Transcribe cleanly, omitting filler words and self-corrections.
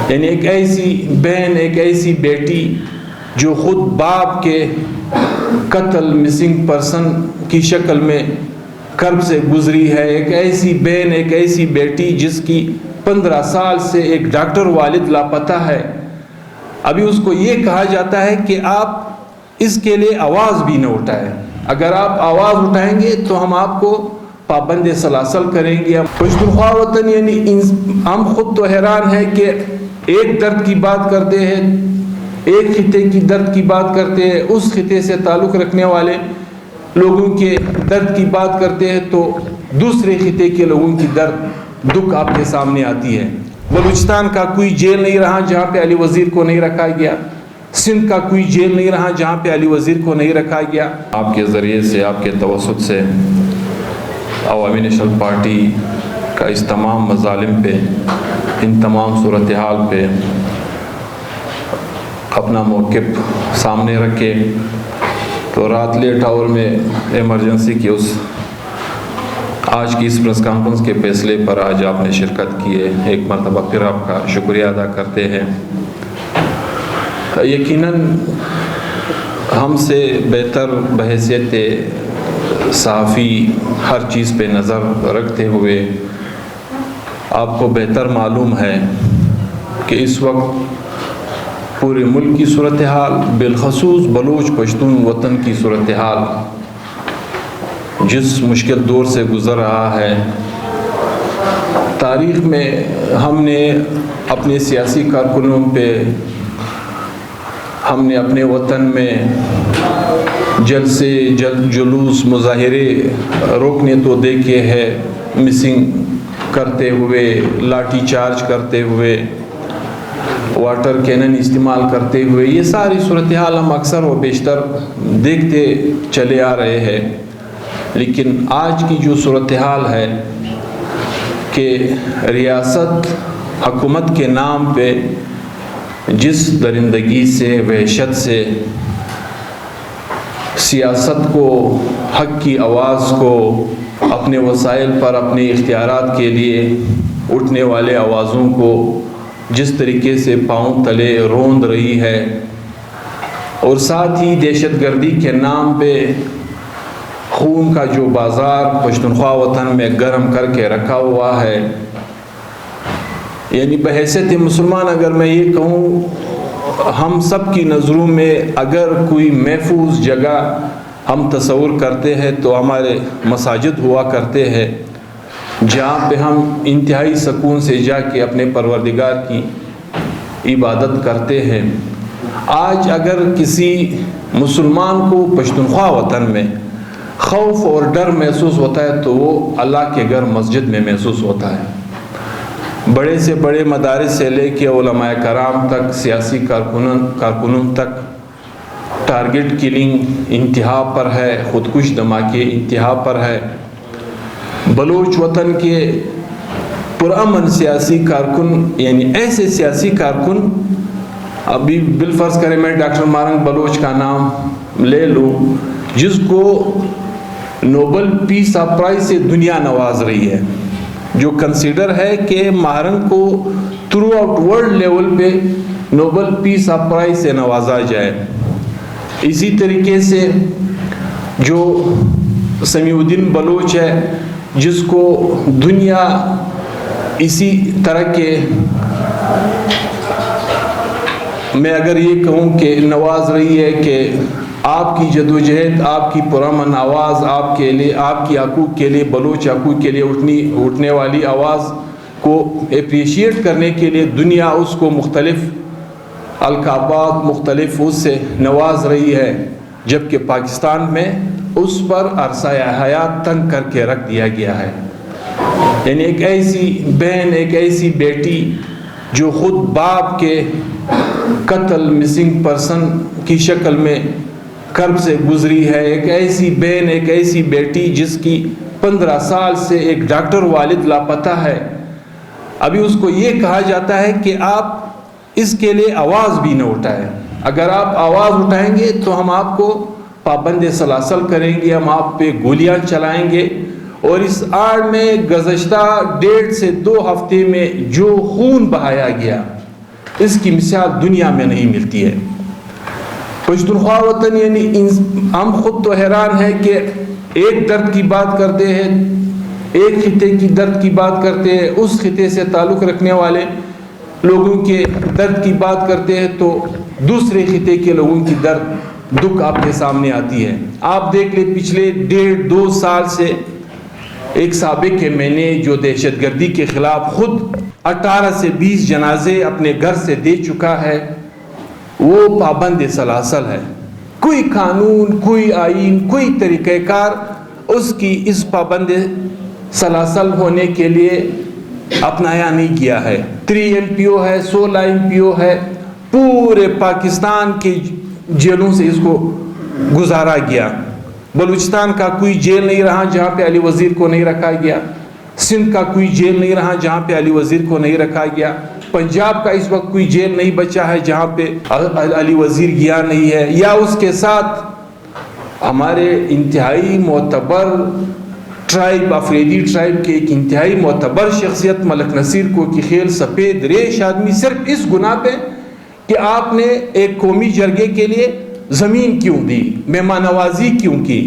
یعنی ایک ایسی بہن، ایک ایسی بیٹی جو خود باپ کے قتل، مسنگ پرسن کی شکل میں کرب سے گزری ہے، ایک ایسی بہن، ایک ایسی بیٹی جس کی 15 سال سے ایک ڈاکٹر والد لاپتہ ہے، ابھی اس کو یہ کہا جاتا ہے کہ آپ اس کے لیے آواز بھی نہ اٹھائیں، اگر آپ آواز اٹھائیں گے تو ہم آپ کو پابند سلاسل کریں گے۔ پشتونخوا وطن یعنی ہم خود تو حیران ہیں کہ ایک درد کی بات کرتے ہیں، ایک خطے کی درد کی بات کرتے ہیں، اس خطے سے تعلق رکھنے والے لوگوں کے درد کی بات کرتے ہیں تو دوسرے خطے کے لوگوں کی درد دکھ آپ کے سامنے آتی ہے۔ بلوچستان کا کوئی جیل نہیں رہا جہاں پہ علی وزیر کو نہیں رکھا گیا، سندھ کا کوئی جیل نہیں رہا جہاں پہ علی وزیر کو نہیں رکھا گیا۔ آپ کے ذریعے سے، آپ کے توسط سے عوامی نیشنل پارٹی کا اس تمام مظالم پہ، ان تمام صورتحال پہ اپنا موقف سامنے رکھے تو رات لیٹ آور میں ایمرجنسی کی آج کی اس پریس کانفرنس کے فیصلے پر آج آپ نے شرکت کی ہے، ایک مرتبہ پھر آپ کا شکریہ ادا کرتے ہیں۔ یقیناً ہم سے بہتر بحیثیت صحافی ہر چیز پہ نظر رکھتے ہوئے آپ کو بہتر معلوم ہے کہ اس وقت پورے ملک کی صورتحال، بالخصوص بلوچ پشتون وطن کی صورتحال جس مشکل دور سے گزر رہا ہے، تاریخ میں ہم نے اپنے سیاسی کارکنوں پہ، ہم نے اپنے وطن میں جلسے، جلوس، مظاہرے روکنے تو دیکھے ہیں، مسنگ کرتے ہوئے، لاٹھی چارج کرتے ہوئے، واٹر کینن استعمال کرتے ہوئے، یہ ساری صورتحال ہم اکثر و بیشتر دیکھتے چلے آ رہے ہیں۔ لیکن آج کی جو صورتحال ہے کہ ریاست حکومت کے نام پہ جس درندگی سے، وحشت سے سیاست کو، حق کی آواز کو، اپنے وسائل پر اپنے اختیارات کے لیے اٹھنے والے آوازوں کو جس طریقے سے پاؤں تلے روند رہی ہے، اور ساتھ ہی دہشت گردی کے نام پہ خون کا جو بازار پشتونخوا وطن میں گرم کر کے رکھا ہوا ہے، یعنی بحیثیت مسلمان اگر میں یہ کہوں، ہم سب کی نظروں میں اگر کوئی محفوظ جگہ ہم تصور کرتے ہیں تو ہمارے مساجد ہوا کرتے ہیں، جہاں پہ ہم انتہائی سکون سے جا کے اپنے پروردگار کی عبادت کرتے ہیں۔ آج اگر کسی مسلمان کو پشتونخوا وطن میں خوف اور ڈر محسوس ہوتا ہے تو وہ اللہ کے گھر مسجد میں محسوس ہوتا ہے۔ بڑے سے بڑے مدارس سے لے کے علماء کرام تک، سیاسی کارکنوں تک ٹارگٹ کلنگ انتہا پر ہے، خودکش دھماکے انتہا پر ہے۔ بلوچ وطن کے پرامن سیاسی کارکن، یعنی ایسے سیاسی کارکن، ابھی بالفرض کریں میں ڈاکٹر مارنگ بلوچ کا نام لے لوں، جس کو نوبل پیس پرائز سے دنیا نواز رہی ہے، جو کنسیڈر ہے کہ مارنگ کو تھرو آؤٹ ورلڈ لیول پہ نوبل پیس پرائز سے نوازا جائے۔ اسی طریقے سے جو سمیع الدین بلوچ ہے، جس کو دنیا اسی طرح کے میں اگر یہ کہوں کہ نواز رہی ہے کہ آپ کی جدوجہد، آپ کی پرامن آواز، آپ کے لیے، آپ کی حقوق کے لیے، بلوچ حقوق کے لیے اٹھنے والی آواز کو اپریشیٹ کرنے کے لیے دنیا اس کو مختلف القابات، مختلف اس سے نواز رہی ہے، جبکہ پاکستان میں اس پر عرصہ حیات تنگ کر کے رکھ دیا گیا ہے۔ یعنی ایک ایسی بہن، ایک ایسی بیٹی جو خود باپ کے قتل، مسنگ پرسن کی شکل میں کرب سے گزری ہے، ایک ایسی بہن، ایک ایسی بیٹی جس کی 15 سال سے ایک ڈاکٹر والد لاپتہ ہے، ابھی اس کو یہ کہا جاتا ہے کہ آپ اس کے لیے آواز بھی نہ اٹھائیں، اگر آپ آواز اٹھائیں گے تو ہم آپ کو پابند سلاسل کریں گے، ہم آپ پہ گولیاں چلائیں گے۔ اور اس آڑ میں گزشتہ 1.5 سے 2 ہفتے میں جو خون بہایا گیا، اس کی مثال دنیا میں نہیں ملتی ہے۔ پشتونخوا وطن یعنی ہم خود تو حیران ہیں کہ ایک درد کی بات کرتے ہیں، ایک خطے کی درد کی بات کرتے ہیں، اس خطے سے تعلق رکھنے والے لوگوں کے درد کی بات کرتے ہیں تو دوسرے خطے کے لوگوں کی دکھ آپ کے سامنے آتی ہے۔ آپ دیکھ لیں پچھلے 1.5-2 سال سے ایک سابق کے میں نے جو دہشت گردی کے خلاف خود 18 سے 20 جنازے اپنے گھر سے دے چکا ہے، وہ پابند سلاسل ہے۔ کوئی قانون، کوئی آئین، کوئی طریقہ کار اس کی اس پابند سلاسل ہونے کے لیے اپنایا نہیں کیا ہے۔ 3 MPO ہے، 16 MPO ہے، پورے پاکستان کے جیلوں سے اس کو گزارا گیا۔ بلوچستان کا کوئی جیل نہیں رہا جہاں پہ علی وزیر کو نہیں رکھا گیا، سندھ کا کوئی جیل نہیں رہا جہاں پہ علی وزیر کو نہیں رکھا گیا، پنجاب کا اس وقت کوئی جیل نہیں بچا ہے جہاں پہ علی وزیر گیا نہیں ہے۔ یا اس کے ساتھ ہمارے انتہائی معتبر ٹرائب، افریدی ٹرائب کے ایک انتہائی معتبر شخصیت ملک نصیر کو کی خیل سفید ریش آدمی صرف اس گناہ پہ کہ آپ نے ایک قومی جرگے کے لیے زمین کیوں دی، مہمان نوازی کیوں کی،